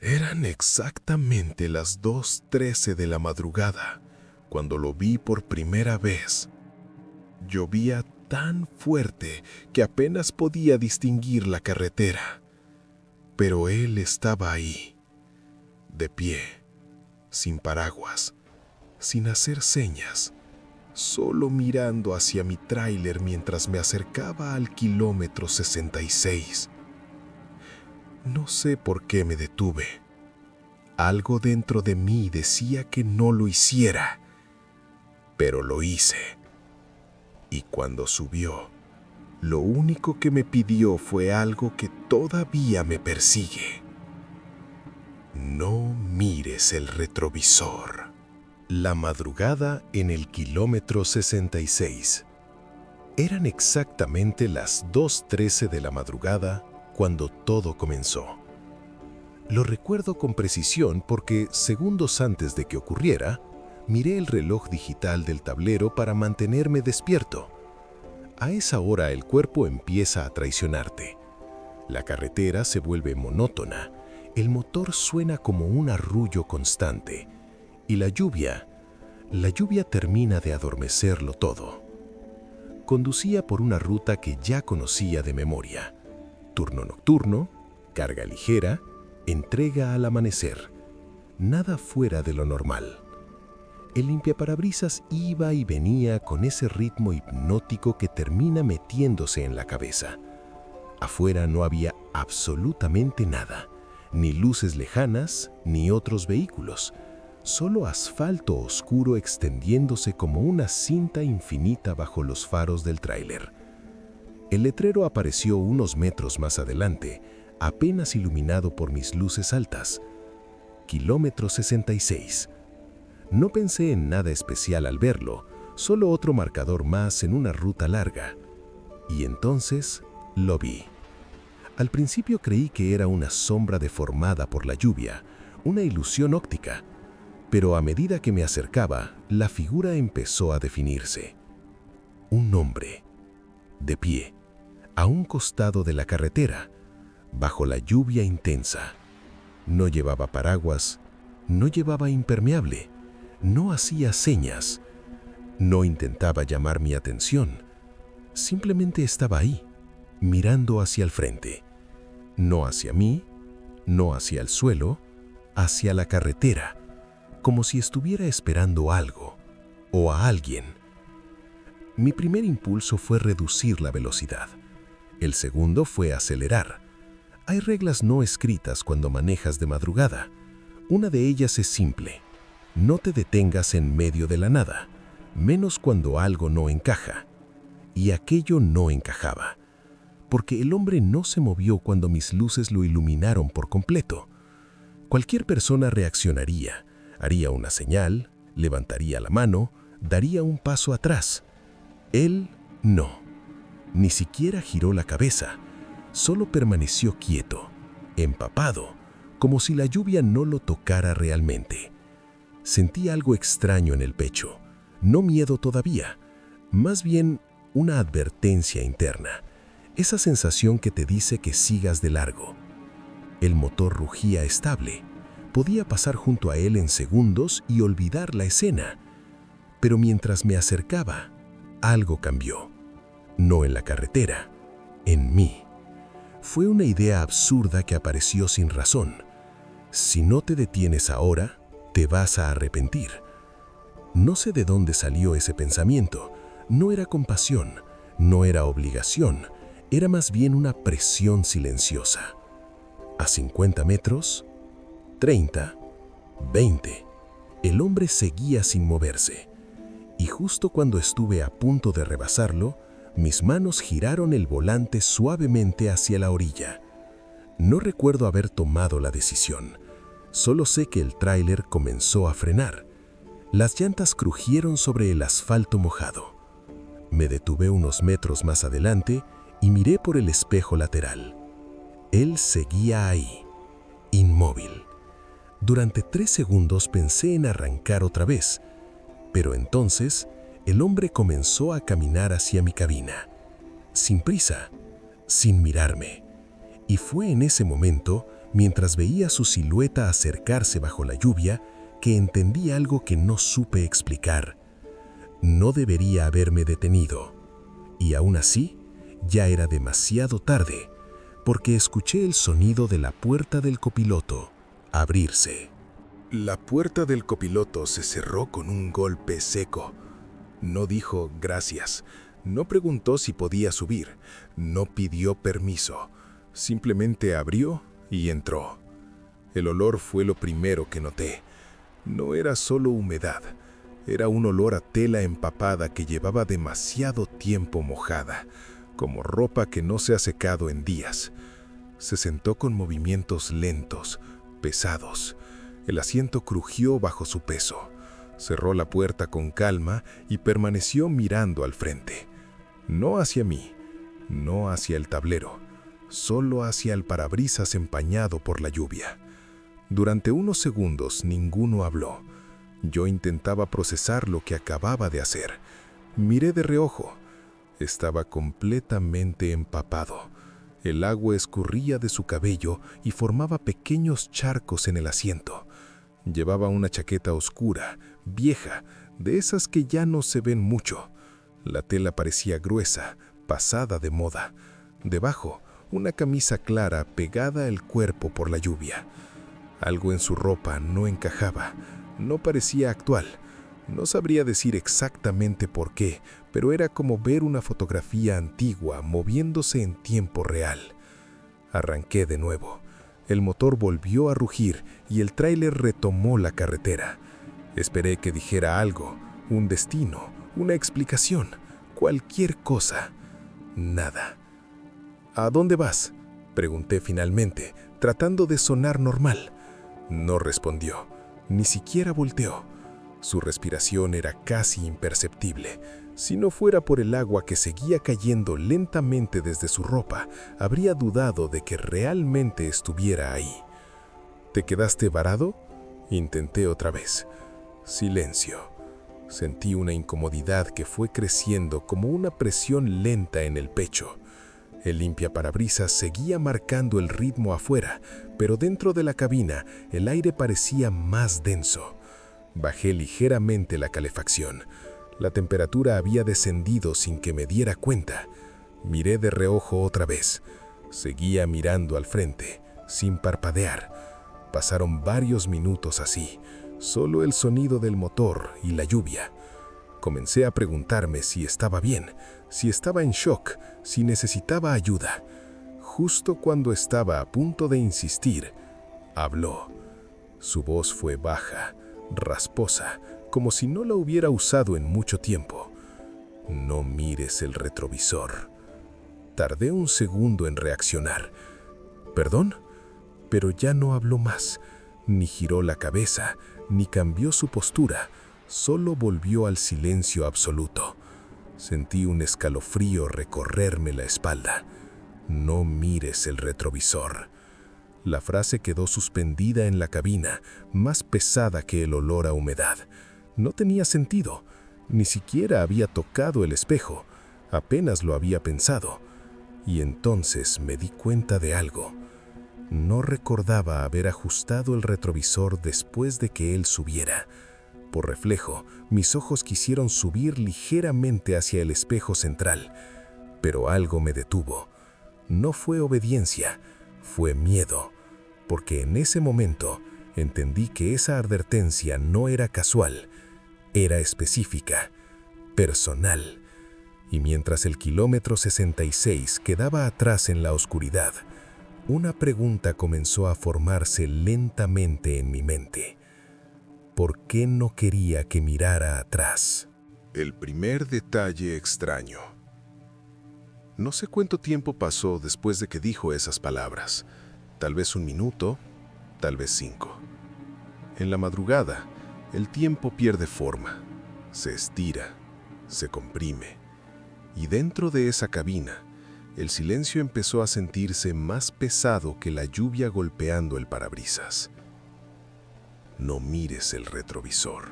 Eran exactamente las 2:13 de la madrugada cuando lo vi por primera vez. Llovía tan fuerte que apenas podía distinguir la carretera, pero él estaba ahí, de pie, sin paraguas, sin hacer señas, solo mirando hacia mi tráiler mientras me acercaba al kilómetro 66. No sé por qué me detuve. Algo dentro de mí decía que no lo hiciera, pero lo hice. Y cuando subió, lo único que me pidió fue algo que todavía me persigue. No mires el retrovisor. La madrugada en el kilómetro 66. Eran exactamente las 2:13 de la madrugada cuando todo comenzó. Lo recuerdo con precisión porque segundos antes de que ocurriera, miré el reloj digital del tablero para mantenerme despierto. A esa hora el cuerpo empieza a traicionarte. La carretera se vuelve monótona, el motor suena como un arrullo constante y la lluvia termina de adormecerlo todo. Conducía por una ruta que ya conocía de memoria. Turno nocturno, carga ligera, entrega al amanecer. Nada fuera de lo normal. El limpiaparabrisas iba y venía con ese ritmo hipnótico que termina metiéndose en la cabeza. Afuera no había absolutamente nada, ni luces lejanas, ni otros vehículos, solo asfalto oscuro extendiéndose como una cinta infinita bajo los faros del tráiler. El letrero apareció unos metros más adelante, apenas iluminado por mis luces altas. Kilómetro 66. No pensé en nada especial al verlo, solo otro marcador más en una ruta larga. Y entonces lo vi. Al principio creí que era una sombra deformada por la lluvia, una ilusión óptica. Pero a medida que me acercaba, la figura empezó a definirse. Un hombre, de pie, a un costado de la carretera, bajo la lluvia intensa. No llevaba paraguas, no llevaba impermeable, no hacía señas, no intentaba llamar mi atención. Simplemente estaba ahí, mirando hacia el frente. No hacia mí, no hacia el suelo, hacia la carretera, como si estuviera esperando algo o a alguien. Mi primer impulso fue reducir la velocidad. El segundo fue acelerar. Hay reglas no escritas cuando manejas de madrugada. Una de ellas es simple: no te detengas en medio de la nada, menos cuando algo no encaja. Y aquello no encajaba, porque el hombre no se movió cuando mis luces lo iluminaron por completo. Cualquier persona reaccionaría, haría una señal, levantaría la mano, daría un paso atrás. Él no. Ni siquiera giró la cabeza, solo permaneció quieto, empapado, como si la lluvia no lo tocara realmente. Sentí algo extraño en el pecho, no miedo todavía, más bien una advertencia interna, esa sensación que te dice que sigas de largo. El motor rugía estable. Podía pasar junto a él en segundos y olvidar la escena. Pero mientras me acercaba, algo cambió. No en la carretera, en mí. Fue una idea absurda que apareció sin razón. Si no te detienes ahora, te vas a arrepentir. No sé de dónde salió ese pensamiento. No era compasión, no era obligación, era más bien una presión silenciosa. A 50 metros, 30, 20, el hombre seguía sin moverse. Y justo cuando estuve a punto de rebasarlo, mis manos giraron el volante suavemente hacia la orilla. No recuerdo haber tomado la decisión. Solo sé que el tráiler comenzó a frenar. Las llantas crujieron sobre el asfalto mojado. Me detuve unos metros más adelante y miré por el espejo lateral. Él seguía ahí, inmóvil. Durante 3 segundos pensé en arrancar otra vez, pero entonces el hombre comenzó a caminar hacia mi cabina, sin prisa, sin mirarme. Y fue en ese momento mientras veía su silueta acercarse bajo la lluvia, que entendí algo que no supe explicar. No debería haberme detenido. Y aún así, ya era demasiado tarde, porque escuché el sonido de la puerta del copiloto abrirse. La puerta del copiloto se cerró con un golpe seco. No dijo gracias, no preguntó si podía subir, no pidió permiso. Simplemente abrió y entró. El olor fue lo primero que noté. No era solo humedad, era un olor a tela empapada que llevaba demasiado tiempo mojada, como ropa que no se ha secado en días. Se sentó con movimientos lentos, pesados. El asiento crujió bajo su peso. Cerró la puerta con calma y permaneció mirando al frente. No hacia mí, no hacia el tablero, solo hacia el parabrisas empañado por la lluvia. Durante unos segundos ninguno habló. Yo intentaba procesar lo que acababa de hacer. Miré de reojo. Estaba completamente empapado. El agua escurría de su cabello y formaba pequeños charcos en el asiento. Llevaba una chaqueta oscura, vieja, de esas que ya no se ven mucho. La tela parecía gruesa, pasada de moda. Debajo, una camisa clara pegada al cuerpo por la lluvia. Algo en su ropa no encajaba, no parecía actual. No sabría decir exactamente por qué, pero era como ver una fotografía antigua moviéndose en tiempo real. Arranqué de nuevo. El motor volvió a rugir y el tráiler retomó la carretera. Esperé que dijera algo, un destino, una explicación, cualquier cosa. Nada. ¿A dónde vas?, pregunté finalmente, tratando de sonar normal. No respondió, ni siquiera volteó. Su respiración era casi imperceptible. Si no fuera por el agua que seguía cayendo lentamente desde su ropa, habría dudado de que realmente estuviera ahí. ¿Te quedaste varado?, intenté otra vez. Silencio. Sentí una incomodidad que fue creciendo como una presión lenta en el pecho. El limpiaparabrisas seguía marcando el ritmo afuera, pero dentro de la cabina el aire parecía más denso. Bajé ligeramente la calefacción. La temperatura había descendido sin que me diera cuenta. Miré de reojo otra vez. Seguía mirando al frente, sin parpadear. Pasaron varios minutos así, solo el sonido del motor y la lluvia. Comencé a preguntarme si estaba bien, si estaba en shock, si necesitaba ayuda. Justo cuando estaba a punto de insistir, habló. Su voz fue baja, rasposa, como si no la hubiera usado en mucho tiempo. No mires el retrovisor. Tardé un segundo en reaccionar. ¿Perdón? Pero ya no habló más, ni giró la cabeza, ni cambió su postura, solo volvió al silencio absoluto. Sentí un escalofrío recorrerme la espalda. No mires el retrovisor. La frase quedó suspendida en la cabina, más pesada que el olor a humedad. No tenía sentido. Ni siquiera había tocado el espejo. Apenas lo había pensado. Y entonces me di cuenta de algo. No recordaba haber ajustado el retrovisor después de que él subiera. Por reflejo, mis ojos quisieron subir ligeramente hacia el espejo central, pero algo me detuvo. No fue obediencia, fue miedo, porque en ese momento entendí que esa advertencia no era casual, era específica, personal. Y mientras el kilómetro 66 quedaba atrás en la oscuridad, una pregunta comenzó a formarse lentamente en mi mente. ¿Por qué no quería que mirara atrás? El primer detalle extraño. No sé cuánto tiempo pasó después de que dijo esas palabras. Tal vez 1 minuto, tal vez 5. En la madrugada, el tiempo pierde forma, se estira, se comprime. Y dentro de esa cabina, el silencio empezó a sentirse más pesado que la lluvia golpeando el parabrisas. No mires el retrovisor.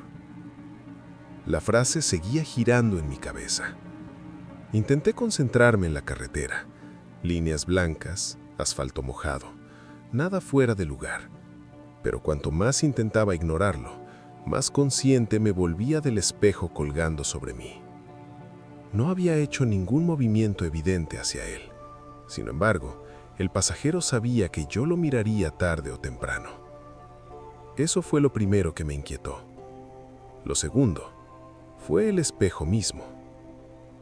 La frase seguía girando en mi cabeza. Intenté concentrarme en la carretera. Líneas blancas, asfalto mojado. nada fuera de lugar. Pero cuanto más intentaba ignorarlo, más consciente me volvía del espejo colgando sobre mí. No había hecho ningún movimiento evidente hacia él. Sin embargo, el pasajero sabía que yo lo miraría tarde o temprano. Eso fue lo primero que me inquietó. Lo segundo fue el espejo mismo.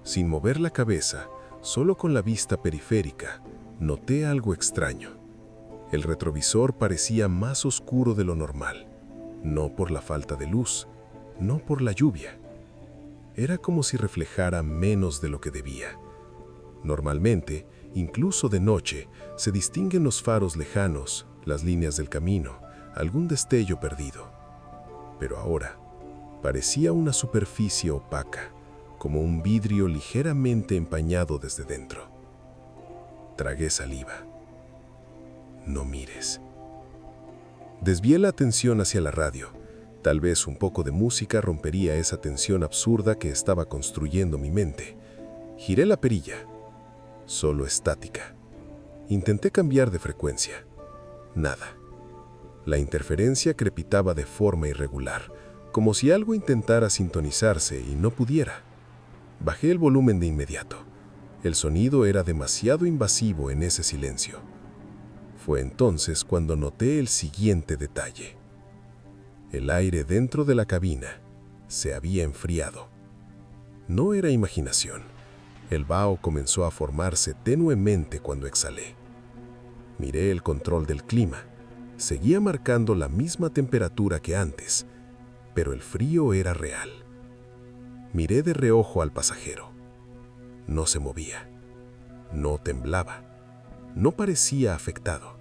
Sin mover la cabeza, solo con la vista periférica, noté algo extraño. El retrovisor parecía más oscuro de lo normal, no por la falta de luz, no por la lluvia. Era como si reflejara menos de lo que debía. Normalmente, incluso de noche, se distinguen los faros lejanos, las líneas del camino, algún destello perdido. Pero ahora, parecía una superficie opaca, como un vidrio ligeramente empañado desde dentro. Tragué saliva. No mires. Desvié la atención hacia la radio. Tal vez un poco de música rompería esa tensión absurda que estaba construyendo mi mente. Giré la perilla. Solo estática. Intenté cambiar de frecuencia. Nada. La interferencia crepitaba de forma irregular, como si algo intentara sintonizarse y no pudiera. Bajé el volumen de inmediato. El sonido era demasiado invasivo en ese silencio. Fue entonces cuando noté el siguiente detalle. El aire dentro de la cabina se había enfriado. No era imaginación. El vaho comenzó a formarse tenuemente cuando exhalé. Miré el control del clima. Seguía marcando la misma temperatura que antes, pero el frío era real. Miré de reojo al pasajero. No se movía. No temblaba. No parecía afectado.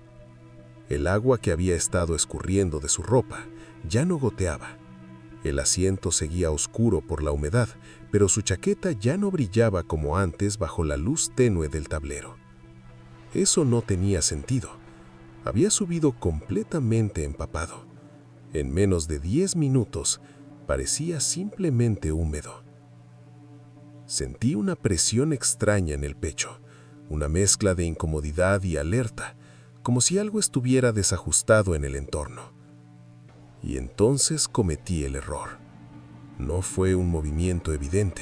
El agua que había estado escurriendo de su ropa ya no goteaba. El asiento seguía oscuro por la humedad, pero su chaqueta ya no brillaba como antes bajo la luz tenue del tablero. Eso no tenía sentido. Había subido completamente empapado. En menos de 10 minutos, parecía simplemente húmedo. Sentí una presión extraña en el pecho, una mezcla de incomodidad y alerta, como si algo estuviera desajustado en el entorno. Y entonces cometí el error. No fue un movimiento evidente,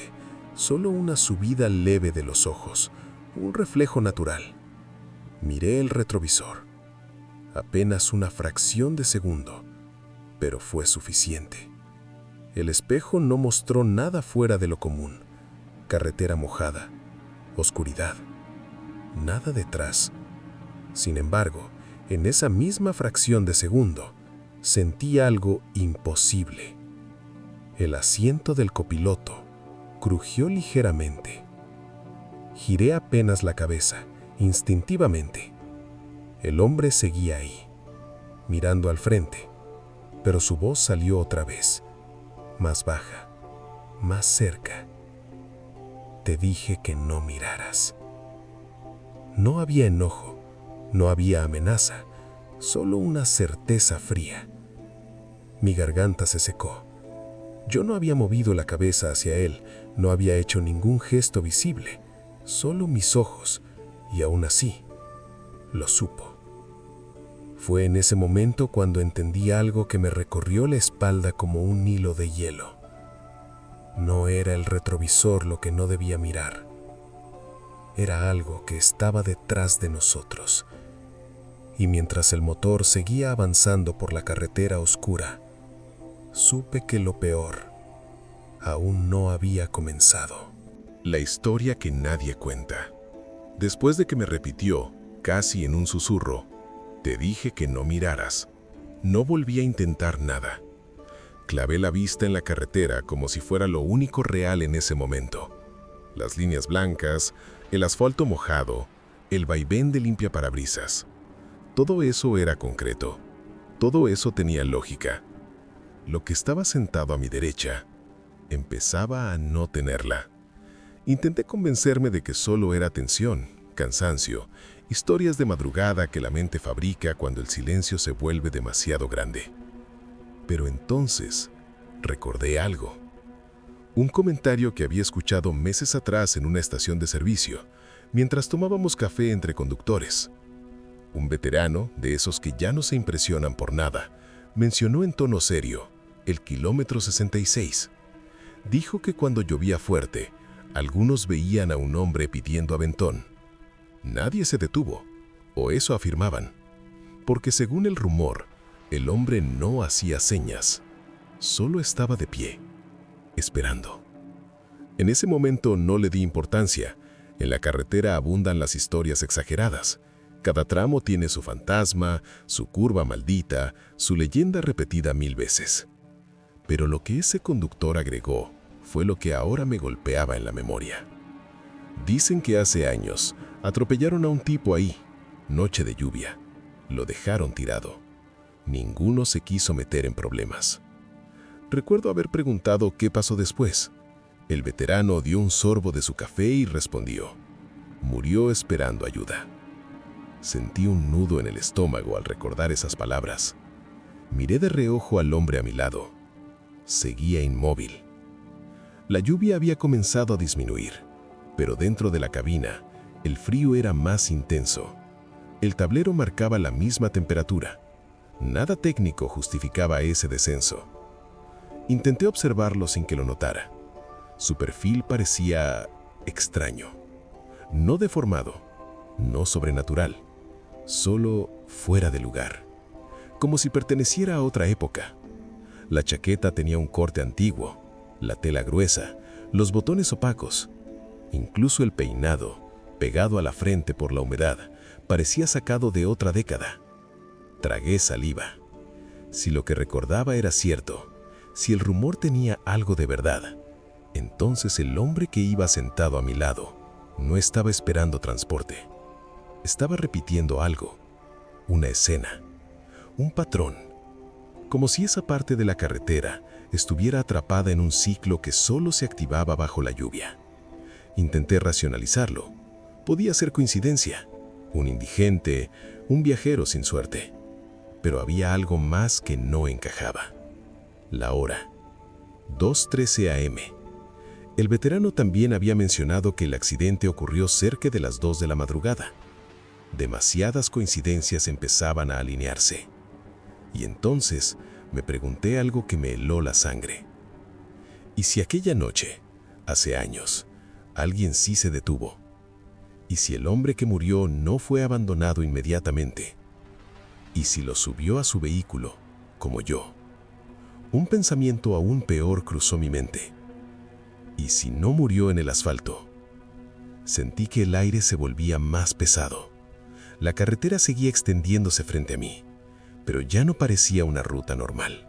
solo una subida leve de los ojos, un reflejo natural. Miré el retrovisor. Apenas una fracción de segundo, pero fue suficiente. El espejo no mostró nada fuera de lo común. Carretera mojada, oscuridad, nada detrás. Sin embargo, en esa misma fracción de segundo, sentí algo imposible. El asiento del copiloto crujió ligeramente. Giré apenas la cabeza, instintivamente. El hombre seguía ahí, mirando al frente, pero su voz salió otra vez, más baja, más cerca. Te dije que no miraras. No había enojo, no había amenaza, solo una certeza fría. Mi garganta se secó. Yo no había movido la cabeza hacia él, no había hecho ningún gesto visible, solo mis ojos, y aún así, lo supo. Fue en ese momento cuando entendí algo que me recorrió la espalda como un hilo de hielo. No era el retrovisor lo que no debía mirar. Era algo que estaba detrás de nosotros. Y mientras el motor seguía avanzando por la carretera oscura, supe que lo peor aún no había comenzado. La historia que nadie cuenta. Después de que me repitió, casi en un susurro, te dije que no miraras, no volví a intentar nada. Clavé la vista en la carretera como si fuera lo único real en ese momento. Las líneas blancas, el asfalto mojado, el vaivén de limpiaparabrisas. Todo eso era concreto. Todo eso tenía lógica. Lo que estaba sentado a mi derecha empezaba a no tenerla. Intenté convencerme de que solo era tensión, cansancio, historias de madrugada que la mente fabrica cuando el silencio se vuelve demasiado grande. Pero entonces recordé algo. Un comentario que había escuchado meses atrás en una estación de servicio, mientras tomábamos café entre conductores. Un veterano, de esos que ya no se impresionan por nada, mencionó en tono serio el kilómetro 66. Dijo que cuando llovía fuerte, algunos veían a un hombre pidiendo aventón. Nadie se detuvo, o eso afirmaban, porque según el rumor, el hombre no hacía señas, solo estaba de pie, esperando. En ese momento no le di importancia. En la carretera abundan las historias exageradas. Cada tramo tiene su fantasma, su curva maldita, su leyenda repetida 1000 veces. Pero lo que ese conductor agregó fue lo que ahora me golpeaba en la memoria. Dicen que hace años atropellaron a un tipo ahí, noche de lluvia. Lo dejaron tirado. Ninguno se quiso meter en problemas. Recuerdo haber preguntado qué pasó después. El veterano dio un sorbo de su café y respondió: murió esperando ayuda. Sentí un nudo en el estómago al recordar esas palabras. Miré de reojo al hombre a mi lado. Seguía inmóvil. La lluvia había comenzado a disminuir, pero dentro de la cabina, el frío era más intenso. El tablero marcaba la misma temperatura. Nada técnico justificaba ese descenso. Intenté observarlo sin que lo notara. Su perfil parecía extraño. No deformado, no sobrenatural, solo fuera de lugar. Como si perteneciera a otra época. La chaqueta tenía un corte antiguo, la tela gruesa, los botones opacos. Incluso el peinado, pegado a la frente por la humedad, parecía sacado de otra década. Tragué saliva. Si lo que recordaba era cierto, si el rumor tenía algo de verdad, entonces el hombre que iba sentado a mi lado no estaba esperando transporte. Estaba repitiendo algo, una escena, un patrón, como si esa parte de la carretera estuviera atrapada en un ciclo que solo se activaba bajo la lluvia. Intenté racionalizarlo. Podía ser coincidencia, un indigente, un viajero sin suerte. Pero había algo más que no encajaba. La hora, 2:13 a.m. El veterano también había mencionado que el accidente ocurrió cerca de las 2 de la madrugada. Demasiadas coincidencias empezaban a alinearse. Y entonces me pregunté algo que me heló la sangre. ¿Y si aquella noche, hace años, alguien sí se detuvo? ¿Y si el hombre que murió no fue abandonado inmediatamente? ¿Y si lo subió a su vehículo, como yo? Un pensamiento aún peor cruzó mi mente. ¿Y si no murió en el asfalto? Sentí que el aire se volvía más pesado. La carretera seguía extendiéndose frente a mí, pero ya no parecía una ruta normal.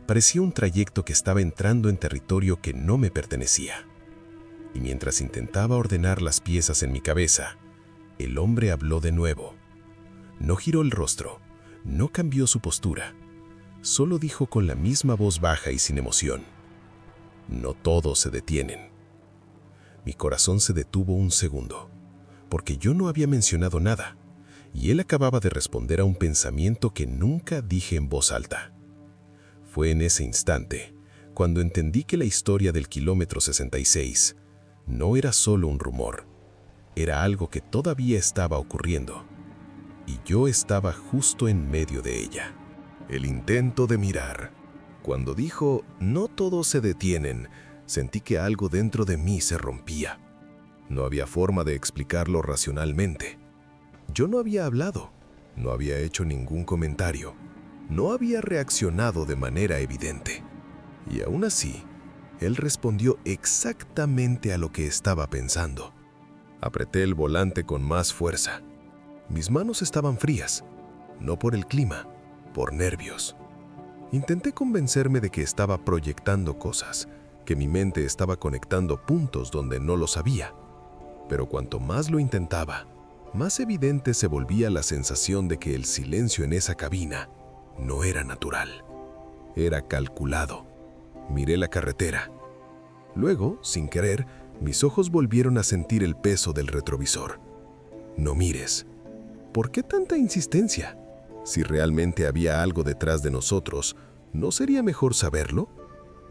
Parecía un trayecto que estaba entrando en territorio que no me pertenecía. Y mientras intentaba ordenar las piezas en mi cabeza, el hombre habló de nuevo. No giró el rostro, no cambió su postura. Solo dijo con la misma voz baja y sin emoción: no todos se detienen. Mi corazón se detuvo un segundo, porque yo no había mencionado nada, y él acababa de responder a un pensamiento que nunca dije en voz alta. Fue en ese instante cuando entendí que la historia del kilómetro 66 no era solo un rumor, era algo que todavía estaba ocurriendo, y yo estaba justo en medio de ella. El intento de mirar. Cuando dijo, no todos se detienen, sentí que algo dentro de mí se rompía. No había forma de explicarlo racionalmente. Yo no había hablado, no había hecho ningún comentario, no había reaccionado de manera evidente. Y aún así, él respondió exactamente a lo que estaba pensando. Apreté el volante con más fuerza. Mis manos estaban frías, no por el clima, por nervios. Intenté convencerme de que estaba proyectando cosas, que mi mente estaba conectando puntos donde no lo sabía. Pero cuanto más lo intentaba, más evidente se volvía la sensación de que el silencio en esa cabina no era natural. Era calculado. Miré la carretera. Luego, sin querer, mis ojos volvieron a sentir el peso del retrovisor. No mires. ¿Por qué tanta insistencia? Si realmente había algo detrás de nosotros, ¿no sería mejor saberlo?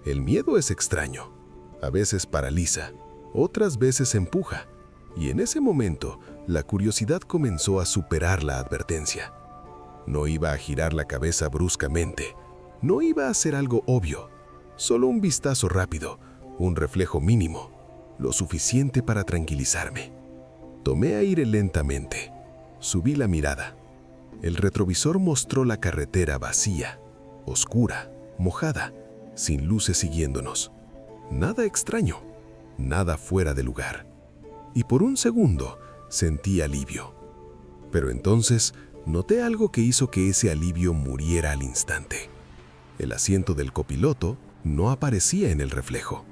El miedo es extraño. A veces paraliza, otras veces empuja, Y en ese momento, la curiosidad comenzó a superar la advertencia. No iba a girar la cabeza bruscamente, no iba a hacer algo obvio, solo un vistazo rápido, un reflejo mínimo, lo suficiente para tranquilizarme. Tomé aire lentamente, subí la mirada. El retrovisor mostró la carretera vacía, oscura, mojada, sin luces siguiéndonos. Nada extraño, nada fuera de lugar. Y por un segundo sentí alivio. Pero entonces noté algo que hizo que ese alivio muriera al instante. El asiento del copiloto no aparecía en el reflejo.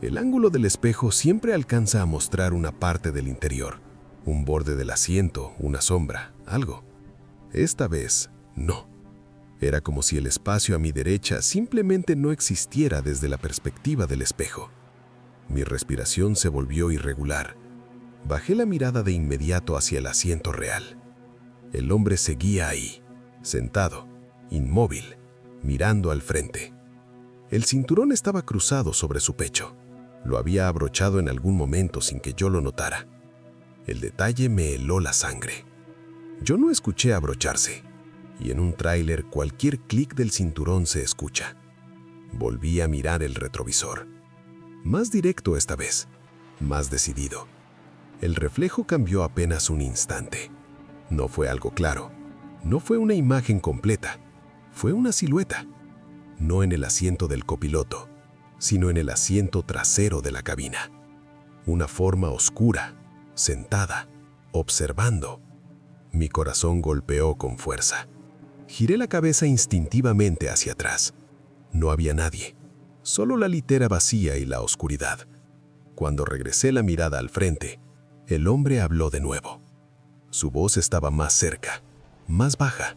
El ángulo del espejo siempre alcanza a mostrar una parte del interior, un borde del asiento, una sombra, algo. Esta vez, no. Era como si el espacio a mi derecha simplemente no existiera desde la perspectiva del espejo. Mi respiración se volvió irregular. Bajé la mirada de inmediato hacia el asiento real. El hombre seguía ahí, sentado, inmóvil, mirando al frente. El cinturón estaba cruzado sobre su pecho. Lo había abrochado en algún momento sin que yo lo notara. El detalle me heló la sangre. Yo no escuché abrocharse, y en un tráiler cualquier clic del cinturón se escucha. Volví a mirar el retrovisor. Más directo esta vez, más decidido. El reflejo cambió apenas un instante. No fue algo claro, no fue una imagen completa, fue una silueta. No en el asiento del copiloto, sino en el asiento trasero de la cabina. Una forma oscura, sentada, observando. Mi corazón golpeó con fuerza. Giré la cabeza instintivamente hacia atrás. No había nadie, solo la litera vacía y la oscuridad. Cuando regresé la mirada al frente, el hombre habló de nuevo. Su voz estaba más cerca, más baja.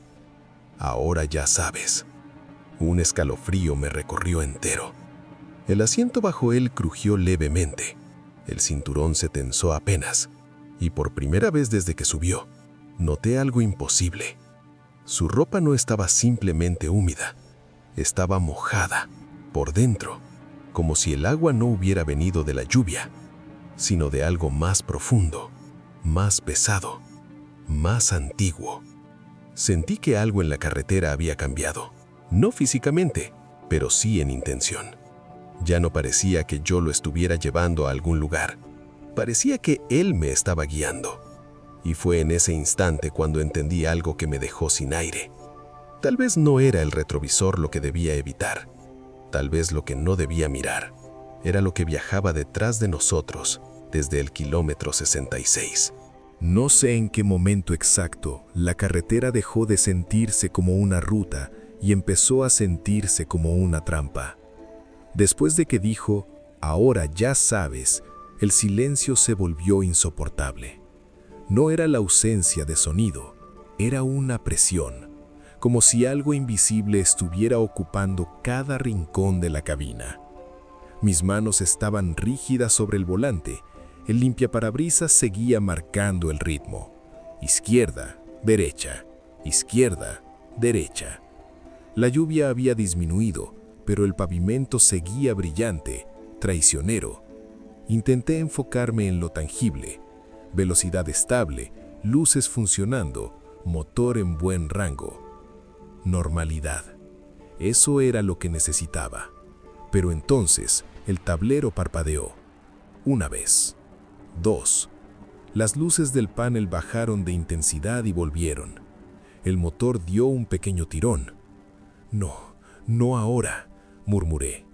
Ahora ya sabes. Un escalofrío me recorrió entero. El asiento bajo él crujió levemente. El cinturón se tensó apenas. Y por primera vez desde que subió, noté algo imposible. Su ropa no estaba simplemente húmeda. Estaba mojada, por dentro, como si el agua no hubiera venido de la lluvia, sino de algo más profundo, más pesado, más antiguo. Sentí que algo en la carretera había cambiado. No físicamente, pero sí en intención. Ya no parecía que yo lo estuviera llevando a algún lugar. Parecía que él me estaba guiando. Y fue en ese instante cuando entendí algo que me dejó sin aire. Tal vez no era el retrovisor lo que debía evitar. Tal vez lo que no debía mirar era lo que viajaba detrás de nosotros desde el kilómetro 66. No sé en qué momento exacto la carretera dejó de sentirse como una ruta y empezó a sentirse como una trampa. Después de que dijo, "Ahora ya sabes", el silencio se volvió insoportable. No era la ausencia de sonido, era una presión, como si algo invisible estuviera ocupando cada rincón de la cabina. Mis manos estaban rígidas sobre el volante. El limpiaparabrisas seguía marcando el ritmo. Izquierda, derecha, izquierda, derecha. La lluvia había disminuido, pero el pavimento seguía brillante, traicionero. Intenté enfocarme en lo tangible. Velocidad estable, luces funcionando, motor en buen rango. Normalidad. Eso era lo que necesitaba. Pero entonces el tablero parpadeó. Una vez. Dos. Las luces del panel bajaron de intensidad y volvieron. El motor dio un pequeño tirón. No, no ahora, murmuré.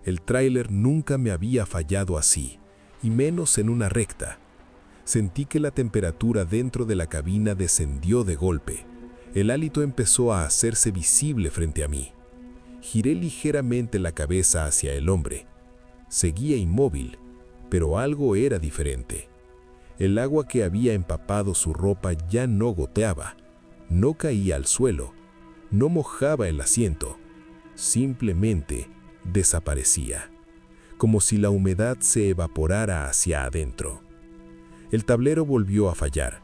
El tráiler nunca me había fallado así, y menos en una recta. Sentí que la temperatura dentro de la cabina descendió de golpe. El hálito empezó a hacerse visible frente a mí. Giré ligeramente la cabeza hacia el hombre. Seguía inmóvil, pero algo era diferente. El agua que había empapado su ropa ya no goteaba, no caía al suelo, no mojaba el asiento, simplemente desaparecía, como si la humedad se evaporara hacia adentro. El tablero volvió a fallar,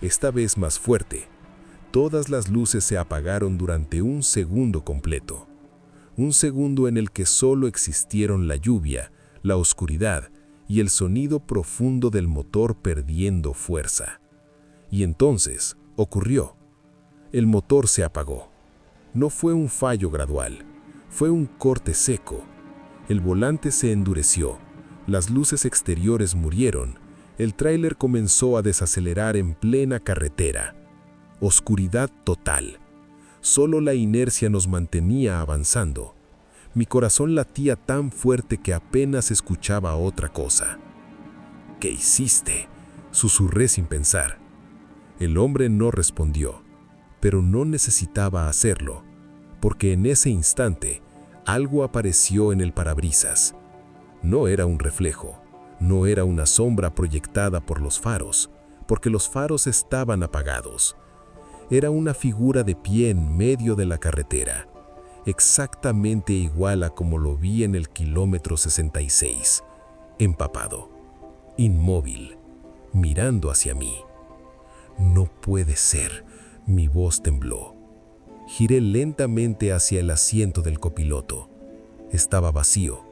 esta vez más fuerte. Todas las luces se apagaron durante un segundo completo. Un segundo en el que solo existieron la lluvia, la oscuridad y el sonido profundo del motor perdiendo fuerza. Y entonces ocurrió. El motor se apagó. No fue un fallo gradual, fue un corte seco. El volante se endureció, las luces exteriores murieron, el tráiler comenzó a desacelerar en plena carretera. Oscuridad total. Solo la inercia nos mantenía avanzando. Mi corazón latía tan fuerte que apenas escuchaba otra cosa. ¿Qué hiciste?, susurré sin pensar. El hombre no respondió, pero no necesitaba hacerlo, porque en ese instante algo apareció en el parabrisas. No era un reflejo, no era una sombra proyectada por los faros, porque los faros estaban apagados. Era una figura de pie en medio de la carretera, exactamente igual a como lo vi en el kilómetro 66, empapado, inmóvil, mirando hacia mí. No puede ser, mi voz tembló. Giré lentamente hacia el asiento del copiloto. Estaba vacío.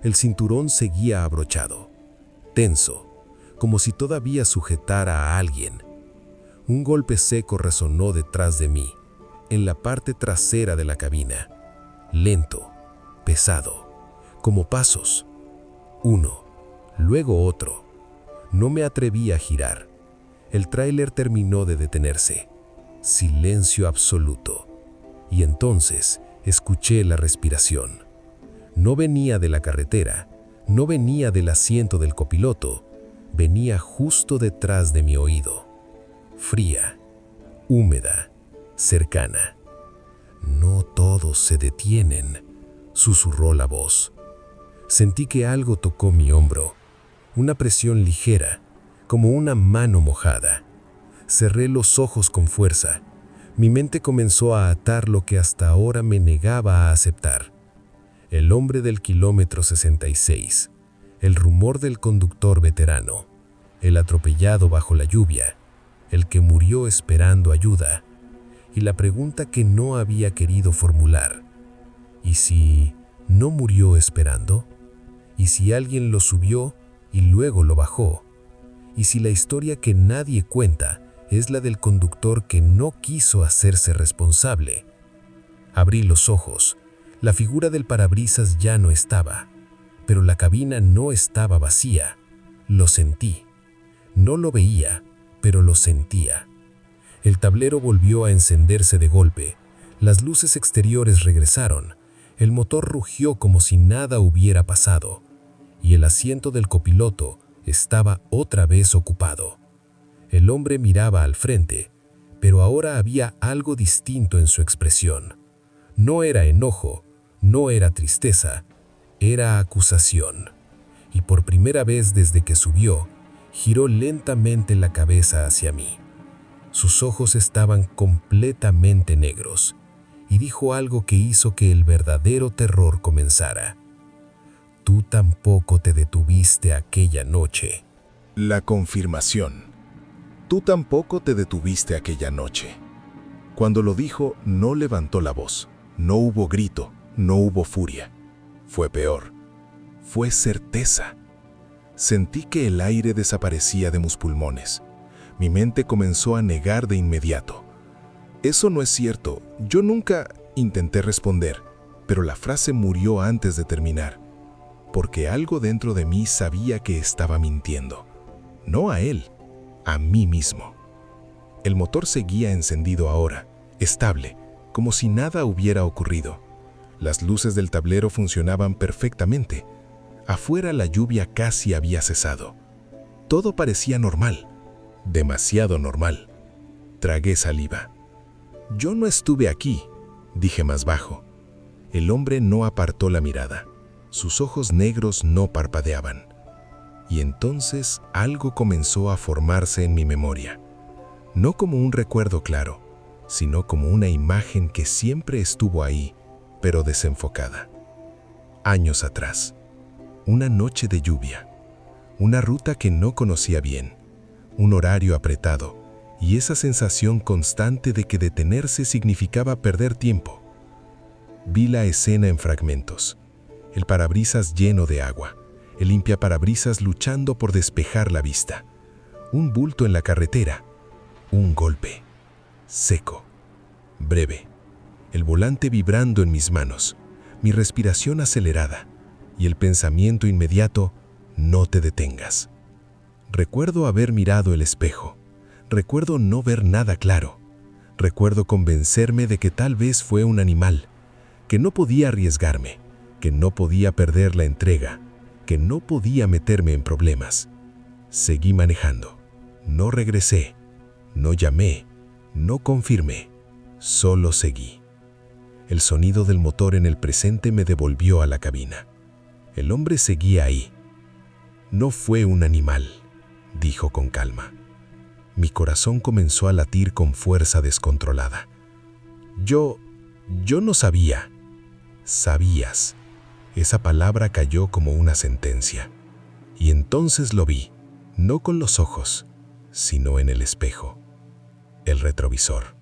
El cinturón seguía abrochado, tenso, como si todavía sujetara a alguien. Un golpe seco resonó detrás de mí, en la parte trasera de la cabina. Lento, pesado, como pasos. Uno, luego otro. No me atreví a girar. El tráiler terminó de detenerse. Silencio absoluto. Y entonces escuché la respiración. No venía de la carretera, no venía del asiento del copiloto, venía justo detrás de mi oído. Fría, húmeda, cercana. No todos se detienen, susurró la voz. Sentí que algo tocó mi hombro, una presión ligera, como una mano mojada. Cerré los ojos con fuerza. Mi mente comenzó a atar lo que hasta ahora me negaba a aceptar. El hombre del kilómetro 66, el rumor del conductor veterano, el atropellado bajo la lluvia, el que murió esperando ayuda, y la pregunta que no había querido formular. ¿Y si no murió esperando? ¿Y si alguien lo subió y luego lo bajó? ¿Y si la historia que nadie cuenta es la del conductor que no quiso hacerse responsable? Abrí los ojos. La figura del parabrisas ya no estaba, pero la cabina no estaba vacía. Lo sentí. No lo veía, pero lo sentía. El tablero volvió a encenderse de golpe. Las luces exteriores regresaron. El motor rugió como si nada hubiera pasado. Y el asiento del copiloto estaba otra vez ocupado. El hombre miraba al frente, pero ahora había algo distinto en su expresión. No era enojo, no era tristeza, era acusación. Y por primera vez desde que subió, giró lentamente la cabeza hacia mí. Sus ojos estaban completamente negros, y dijo algo que hizo que el verdadero terror comenzara. Tú tampoco te detuviste aquella noche. La confirmación. Tú tampoco te detuviste aquella noche. Cuando lo dijo, no levantó la voz. No hubo grito, no hubo furia. Fue peor. Fue certeza. Sentí que el aire desaparecía de mis pulmones. Mi mente comenzó a negar de inmediato. Eso no es cierto. Yo nunca intenté responder, pero la frase murió antes de terminar, porque algo dentro de mí sabía que estaba mintiendo. No a él, a mí mismo. El motor seguía encendido ahora, estable, como si nada hubiera ocurrido. Las luces del tablero funcionaban perfectamente. Afuera la lluvia casi había cesado. Todo parecía normal, demasiado normal. Tragué saliva. Yo no estuve aquí, dije más bajo. El hombre no apartó la mirada. Sus ojos negros no parpadeaban. Y entonces algo comenzó a formarse en mi memoria. No como un recuerdo claro, sino como una imagen que siempre estuvo ahí, pero desenfocada. Años atrás. Una noche de lluvia. Una ruta que no conocía bien. Un horario apretado. Y esa sensación constante de que detenerse significaba perder tiempo. Vi la escena en fragmentos. El parabrisas lleno de agua. el limpiaparabrisas luchando por despejar la vista. Un bulto en la carretera. Un golpe. Seco. Breve. El volante vibrando en mis manos. Mi respiración acelerada. Y el pensamiento inmediato: no te detengas. Recuerdo haber mirado el espejo. Recuerdo no ver nada claro. Recuerdo convencerme de que tal vez fue un animal, que no podía arriesgarme, que no podía perder la entrega, que no podía meterme en problemas. Seguí manejando. No regresé, no llamé, no confirmé, solo seguí. El sonido del motor en el presente me devolvió a la cabina. El hombre seguía ahí. No fue un animal, dijo con calma. Mi corazón comenzó a latir con fuerza descontrolada. Yo no sabía. Sabías. Esa palabra cayó como una sentencia. Y entonces lo vi, no con los ojos, sino en el espejo. El retrovisor.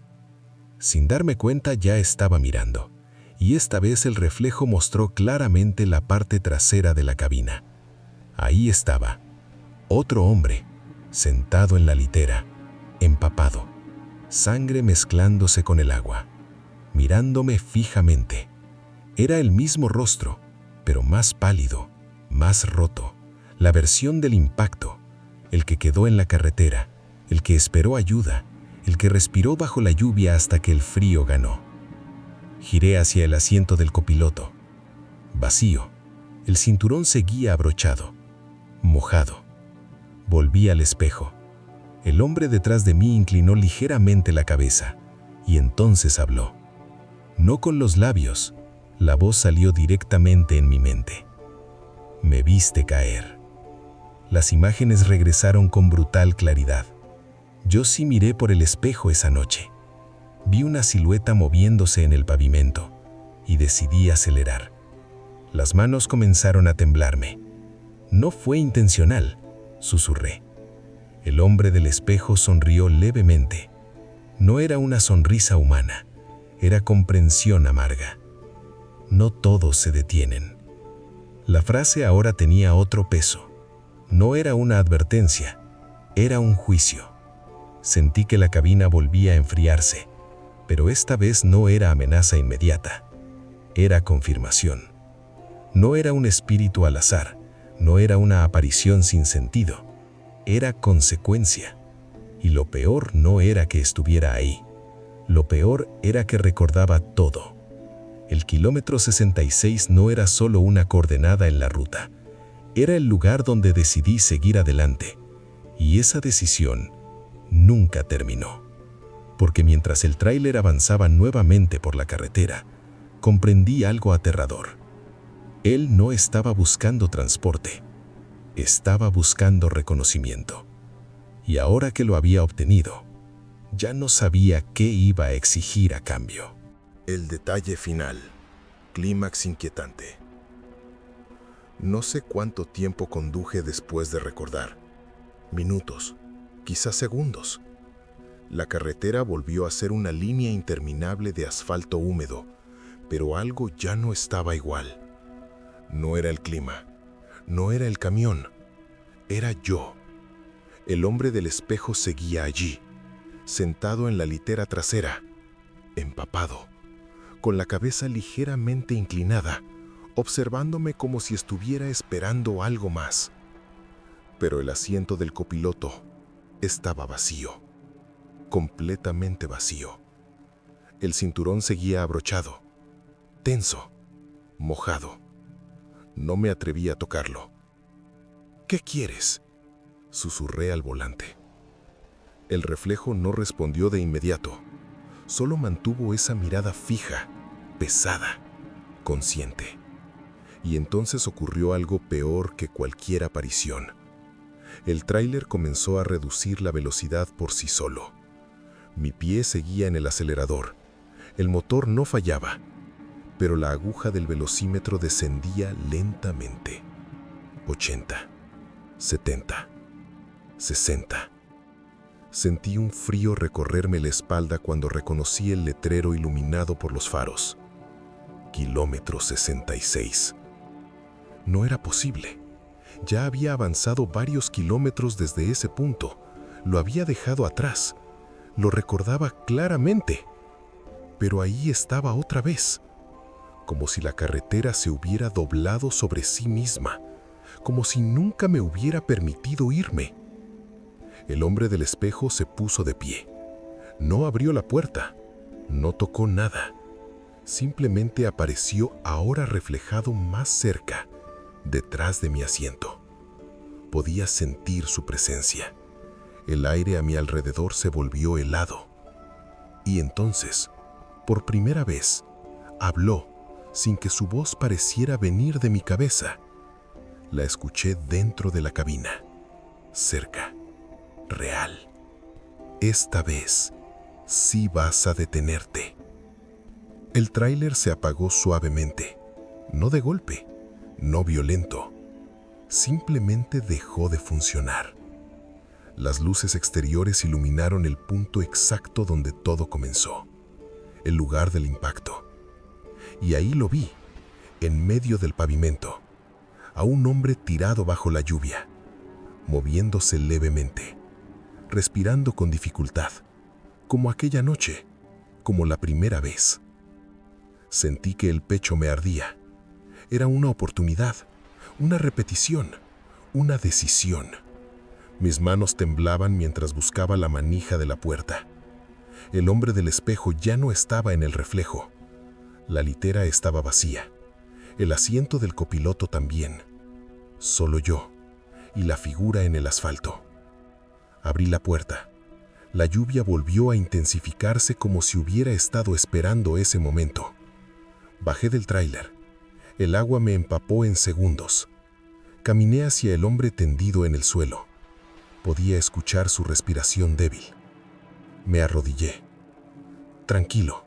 Sin darme cuenta ya estaba mirando, y esta vez el reflejo mostró claramente la parte trasera de la cabina. Ahí estaba, otro hombre, sentado en la litera, empapado, sangre mezclándose con el agua, mirándome fijamente. Era el mismo rostro, pero más pálido, más roto, la versión del impacto, el que quedó en la carretera, el que esperó ayuda, el que respiró bajo la lluvia hasta que el frío ganó. Giré hacia el asiento del copiloto. Vacío. El cinturón seguía abrochado, mojado. Volví al espejo. El hombre detrás de mí inclinó ligeramente la cabeza, y entonces habló. No con los labios, la voz salió directamente en mi mente. Me viste caer. Las imágenes regresaron con brutal claridad. Yo sí miré por el espejo esa noche. Vi una silueta moviéndose en el pavimento, y decidí acelerar. Las manos comenzaron a temblarme. No fue intencional, susurré. El hombre del espejo sonrió levemente. No era una sonrisa humana, era comprensión amarga. No todos se detienen. La frase ahora tenía otro peso. No era una advertencia, era un juicio. Sentí que la cabina volvía a enfriarse, pero esta vez no era amenaza inmediata. Era confirmación. No era un espíritu al azar, no era una aparición sin sentido. Era consecuencia. Y lo peor no era que estuviera ahí. Lo peor era que recordaba todo. El kilómetro 66 no era solo una coordenada en la ruta. Era el lugar donde decidí seguir adelante. Y esa decisión nunca terminó. Porque mientras el tráiler avanzaba nuevamente por la carretera, comprendí algo aterrador. Él no estaba buscando transporte. Estaba buscando reconocimiento. Y ahora que lo había obtenido, ya no sabía qué iba a exigir a cambio. El detalle final. Clímax inquietante. No sé cuánto tiempo conduje después de recordar. Minutos, quizás segundos. La carretera volvió a ser una línea interminable de asfalto húmedo, pero algo ya no estaba igual. No era el clima, no era el camión, era yo. El hombre del espejo seguía allí, sentado en la litera trasera, empapado, con la cabeza ligeramente inclinada, observándome como si estuviera esperando algo más. Pero el asiento del copiloto estaba vacío, completamente vacío. El cinturón seguía abrochado, tenso, mojado. No me atreví a tocarlo. ¿Qué quieres?, susurré al volante. El reflejo no respondió de inmediato. Solo mantuvo esa mirada fija, pesada, consciente. Y entonces ocurrió algo peor que cualquier aparición. El tráiler comenzó a reducir la velocidad por sí solo. Mi pie seguía en el acelerador. El motor no fallaba, pero la aguja del velocímetro descendía lentamente. 80, 70, 60. Sentí un frío recorrerme la espalda cuando reconocí el letrero iluminado por los faros. Kilómetro 66. No era posible. Ya había avanzado varios kilómetros desde ese punto. Lo había dejado atrás. Lo recordaba claramente. Pero ahí estaba otra vez. Como si la carretera se hubiera doblado sobre sí misma. Como si nunca me hubiera permitido irme. El hombre del espejo se puso de pie. No abrió la puerta. No tocó nada. Simplemente apareció ahora reflejado más cerca, detrás de mi asiento. Podía sentir su presencia. El aire a mi alrededor se volvió helado. Y entonces, por primera vez, habló sin que su voz pareciera venir de mi cabeza. La escuché dentro de la cabina, cerca, real. Esta vez, sí vas a detenerte. El tráiler se apagó suavemente, no de golpe, no violento. Simplemente dejó de funcionar. Las luces exteriores iluminaron el punto exacto donde todo comenzó, el lugar del impacto. Y ahí lo vi, en medio del pavimento, a un hombre tirado bajo la lluvia, moviéndose levemente, respirando con dificultad, como aquella noche, como la primera vez. Sentí que el pecho me ardía. Era una oportunidad, una repetición, una decisión. Mis manos temblaban mientras buscaba la manija de la puerta. El hombre del espejo ya no estaba en el reflejo. La litera estaba vacía. El asiento del copiloto también. Solo yo y la figura en el asfalto. Abrí la puerta. La lluvia volvió a intensificarse como si hubiera estado esperando ese momento. Bajé del tráiler. El agua me empapó en segundos. Caminé hacia el hombre tendido en el suelo. Podía escuchar su respiración débil. Me arrodillé. Tranquilo,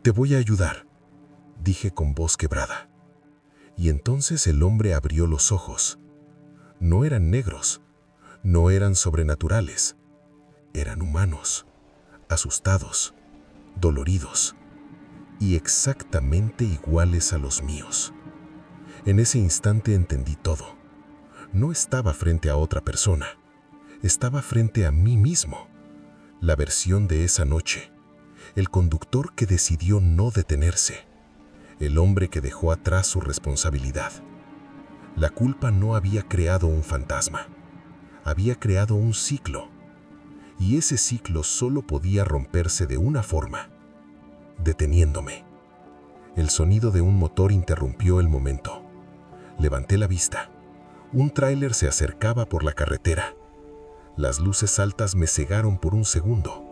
te voy a ayudar, dije con voz quebrada. Y entonces el hombre abrió los ojos. No eran negros, no eran sobrenaturales. Eran humanos, asustados, doloridos y exactamente iguales a los míos. En ese instante entendí todo. No estaba frente a otra persona. Estaba frente a mí mismo. La versión de esa noche. El conductor que decidió no detenerse. El hombre que dejó atrás su responsabilidad. La culpa no había creado un fantasma. Había creado un ciclo. Y ese ciclo solo podía romperse de una forma. Deteniéndome. El sonido de un motor interrumpió el momento. Levanté la vista. Un tráiler se acercaba por la carretera. Las luces altas me cegaron por un segundo.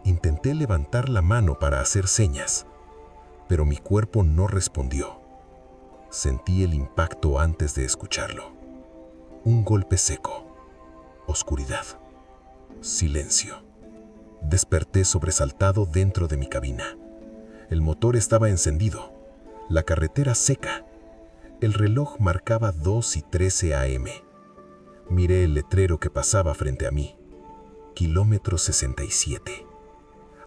Intenté levantar la mano para hacer señas, pero mi cuerpo no respondió. Sentí el impacto antes de escucharlo. Un golpe seco. Oscuridad. Silencio. Desperté sobresaltado dentro de mi cabina. El motor estaba encendido. La carretera seca. El reloj marcaba 2:13 a.m. Miré el letrero que pasaba frente a mí. Kilómetro 67.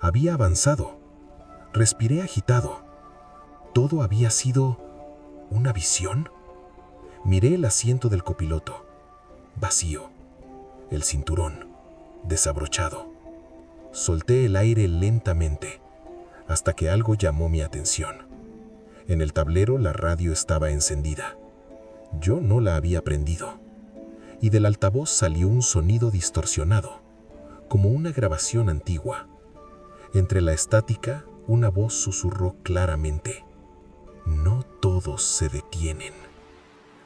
Había avanzado. Respiré agitado. ¿Todo había sido una visión? Miré el asiento del copiloto. Vacío. El cinturón. Desabrochado. Solté el aire lentamente, hasta que algo llamó mi atención. En el tablero la radio estaba encendida. Yo no la había prendido. Y del altavoz salió un sonido distorsionado, como una grabación antigua. Entre la estática, una voz susurró claramente: no todos se detienen.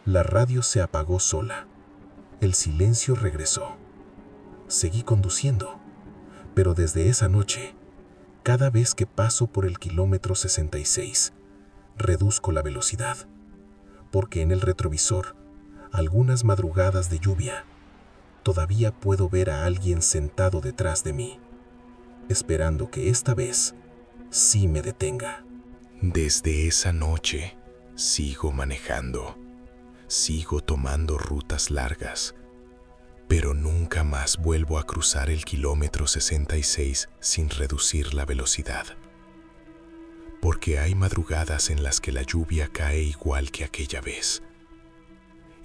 La radio se apagó sola. El silencio regresó. Seguí conduciendo, pero desde esa noche, cada vez que paso por el kilómetro 66, reduzco la velocidad, porque en el retrovisor, algunas madrugadas de lluvia, todavía puedo ver a alguien sentado detrás de mí, esperando que esta vez sí me detenga. Desde esa noche, sigo manejando, sigo tomando rutas largas, pero nunca más vuelvo a cruzar el kilómetro 66 sin reducir la velocidad. Porque hay madrugadas en las que la lluvia cae igual que aquella vez.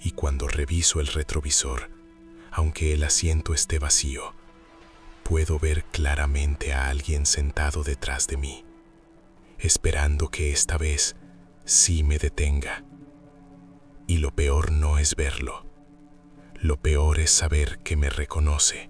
y cuando reviso el retrovisor, aunque el asiento esté vacío, puedo ver claramente a alguien sentado detrás de mí, esperando que esta vez sí me detenga. Y lo peor no es verlo. Lo peor es saber que me reconoce.